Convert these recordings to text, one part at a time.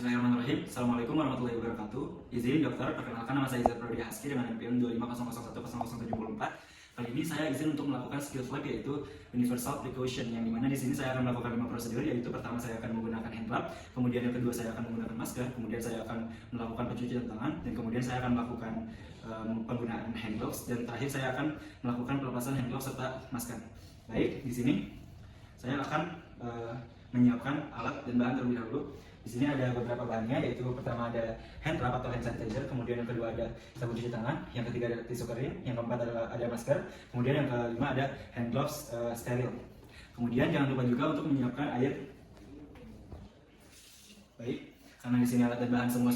Bismillahirrahmanirrahim. Assalamualaikum warahmatullahi wabarakatuh. Izin dokter, perkenalkan nama saya Izar Prodi Haski dengan NPM 250010074. Kali ini saya izin untuk melakukan skill lab yaitu universal precaution, yang dimana di sini saya akan melakukan 5 prosedur, yaitu pertama saya akan menggunakan hand glove, kemudian yang kedua saya akan menggunakan masker, kemudian saya akan melakukan pencucian tangan, dan kemudian saya akan melakukan penggunaan hand gloves, dan terakhir saya akan melakukan pelepasan hand gloves serta masker. Baik, di sini saya akan menyiapkan alat dan bahan terlebih dahulu. Di sini ada beberapa bahannya, yaitu pertama ada hand wrap atau hand sanitizer, kemudian yang kedua ada sabun cuci tangan, yang ketiga ada tisu kering, yang keempat adalah ada masker, kemudian yang kelima ada hand gloves steril. Kemudian jangan lupa juga untuk menyiapkan air. Baik, karena di sini alat dan bahan semua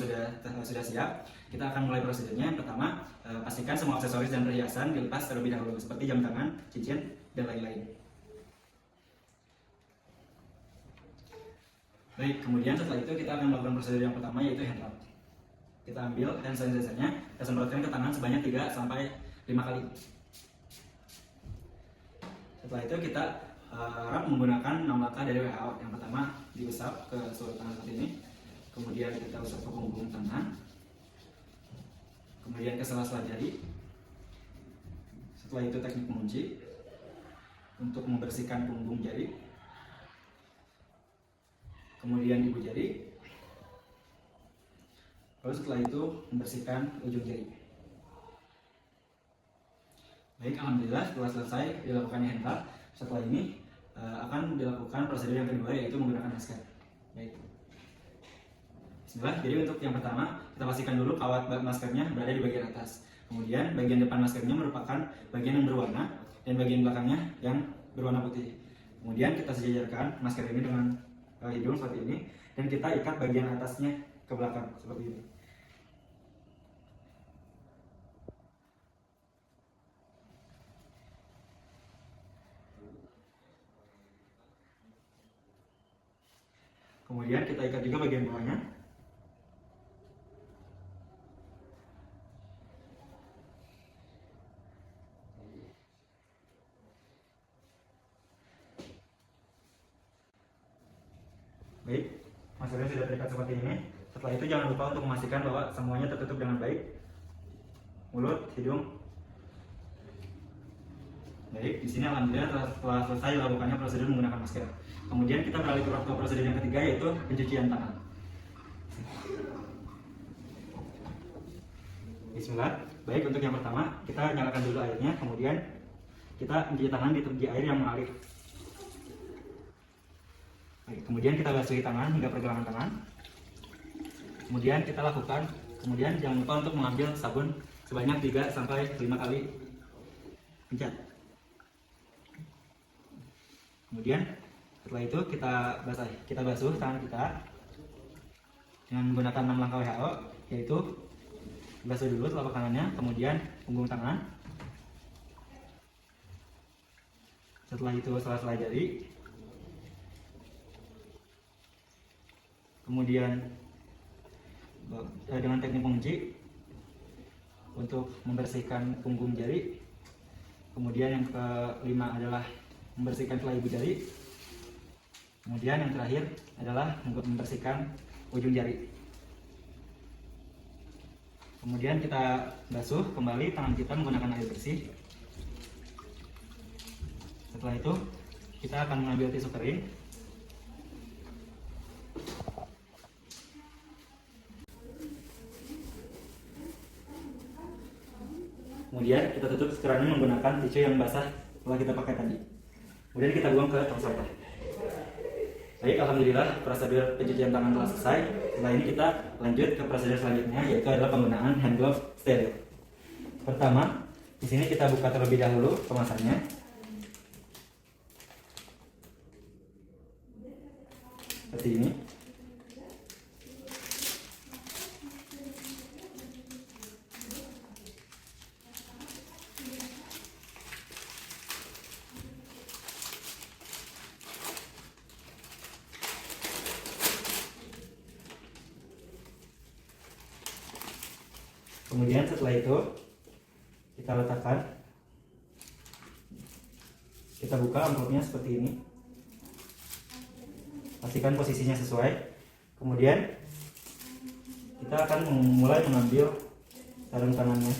sudah siap, kita akan mulai prosedurnya. Yang pertama, pastikan semua aksesoris dan perhiasan dilepas terlebih dahulu, seperti jam tangan, cincin, dan lain-lain. Baik, kemudian setelah itu kita akan melakukan prosedur yang pertama, yaitu hand wrap. Kita ambil hand sanitizer-nya, kita semprotkan ke tangan sebanyak 3-5 kali. Setelah itu kita wrap menggunakan 6 langkah dari WHO. Yang pertama, diusap ke seluruh tangan seperti ini. Kemudian kita usap ke punggung tangan. Kemudian ke sela-sela jari. Setelah itu teknik mengunci untuk membersihkan punggung jari. Kemudian ibu jari, lalu setelah itu membersihkan ujung jari. Baik, alhamdulillah setelah selesai dilakukannya hand wrap, setelah ini akan dilakukan prosedur yang kedua, yaitu menggunakan masker. Baik, bismillah. Jadi untuk yang pertama, kita pastikan dulu kawat maskernya berada di bagian atas. Kemudian bagian depan maskernya merupakan bagian yang berwarna, dan bagian belakangnya yang berwarna putih. Kemudian kita sejajarkan masker ini dengan hidung seperti ini, dan kita ikat bagian atasnya ke belakang seperti ini. Kemudian kita ikat juga bagian bawahnya. Baik, maskernya sudah terikat seperti ini. Setelah itu jangan lupa untuk memastikan bahwa semuanya tertutup dengan baik, mulut, hidung. Baik, di sini alhamdulillah setelah selesai lakukannya prosedur menggunakan masker. Kemudian kita beralih ke prosedur yang ketiga, yaitu pencucian tangan. Bismillah. Baik, untuk yang pertama kita nyalakan dulu airnya, kemudian kita mencuci tangan di air yang mengalir. Baik, kemudian kita basuhi tangan hingga pergelangan tangan. Kemudian kita lakukan, jangan lupa untuk mengambil sabun sebanyak 3-5 kali pencet. Kemudian setelah itu kita basuh tangan kita dengan menggunakan 6 langkah WHO, yaitu basuh dulu telapak tangannya, kemudian punggung tangan. Setelah itu sela-sela jari. Kemudian dengan teknik mengunci untuk membersihkan punggung jari. Kemudian yang kelima adalah membersihkan sela ibu jari. Kemudian yang terakhir adalah membersihkan ujung jari. Kemudian kita basuh kembali tangan kita menggunakan air bersih. Setelah itu kita akan mengambil tisu kering. Kemudian kita tutup kerannya menggunakan tisu yang basah setelah kita pakai tadi. Kemudian kita buang ke tong sampah. Baik, alhamdulillah prosedur pencucian tangan telah selesai. Setelah ini kita lanjut ke prosedur selanjutnya, yaitu adalah penggunaan hand glove steril. Pertama, di sini kita buka terlebih dahulu kemasannya. Seperti ini. Kemudian setelah itu kita letakkan, kita buka amplopnya seperti ini. Pastikan posisinya sesuai. Kemudian kita akan mulai mengambil sarung tangannya.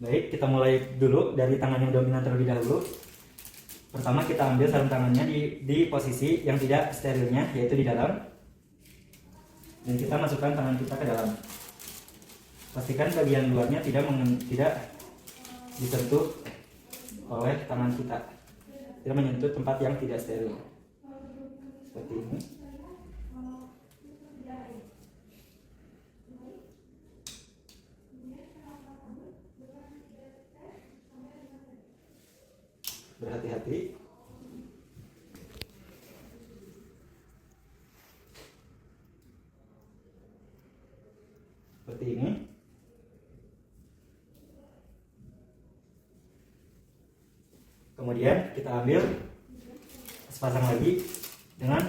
Baik, kita mulai dulu dari tangan yang dominan terlebih dahulu. Pertama kita ambil sarung tangannya di posisi yang tidak sterilnya, yaitu di dalam. Dan kita masukkan tangan kita ke dalam. Pastikan bagian luarnya tidak disentuh oleh tangan kita, tidak menyentuh tempat yang tidak steril. Seperti ini. Berhati-hati. Seperti ini. Kemudian kita ambil sepasang lagi dengan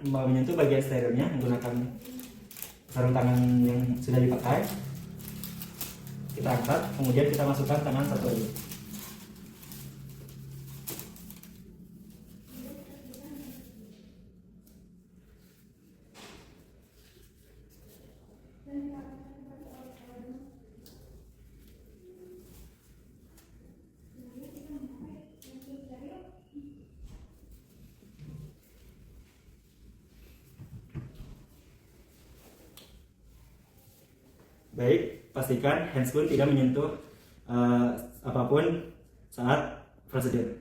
menyentuh bagian sterilnya menggunakan sarung tangan yang sudah dipakai. Kita angkat, kemudian kita masukkan tangan satu lagi. Baik, pastikan handscoon tidak menyentuh apapun saat prosedur.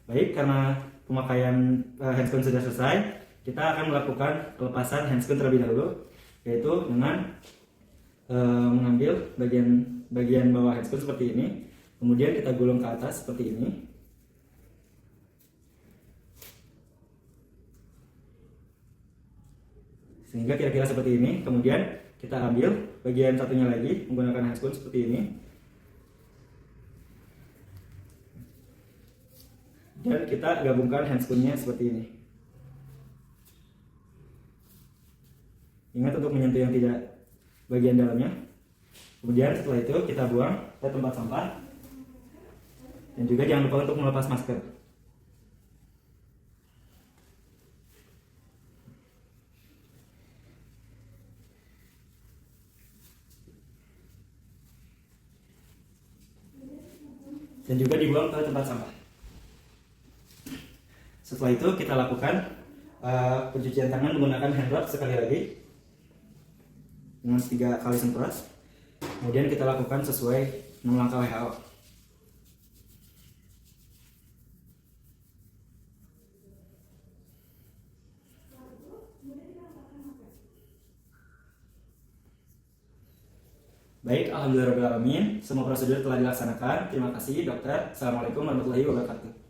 Baik, karena pemakaian handscoon sudah selesai, kita akan melakukan pelepasan handscoon terlebih dahulu, yaitu dengan mengambil bagian bawah handscoon seperti ini, kemudian kita gulung ke atas seperti ini. Sehingga kira-kira seperti ini. Kemudian kita ambil bagian satunya lagi menggunakan handscoon seperti ini. Dan kita gabungkan handscoonnya seperti ini. Ingat untuk menyentuh yang tidak bagian dalamnya. Kemudian setelah itu kita buang ke tempat sampah. Dan juga jangan lupa untuk melepas masker. Dan juga dibuang ke tempat sampah. Setelah itu kita lakukan pencucian tangan menggunakan hand rub sekali lagi dengan 3 kali semprot. Kemudian kita lakukan sesuai 6 langkah WHO. Baik, alhamdulillahirobbilalamin. Semua prosedur telah dilaksanakan. Terima kasih dokter. Assalamualaikum warahmatullahi wabarakatuh.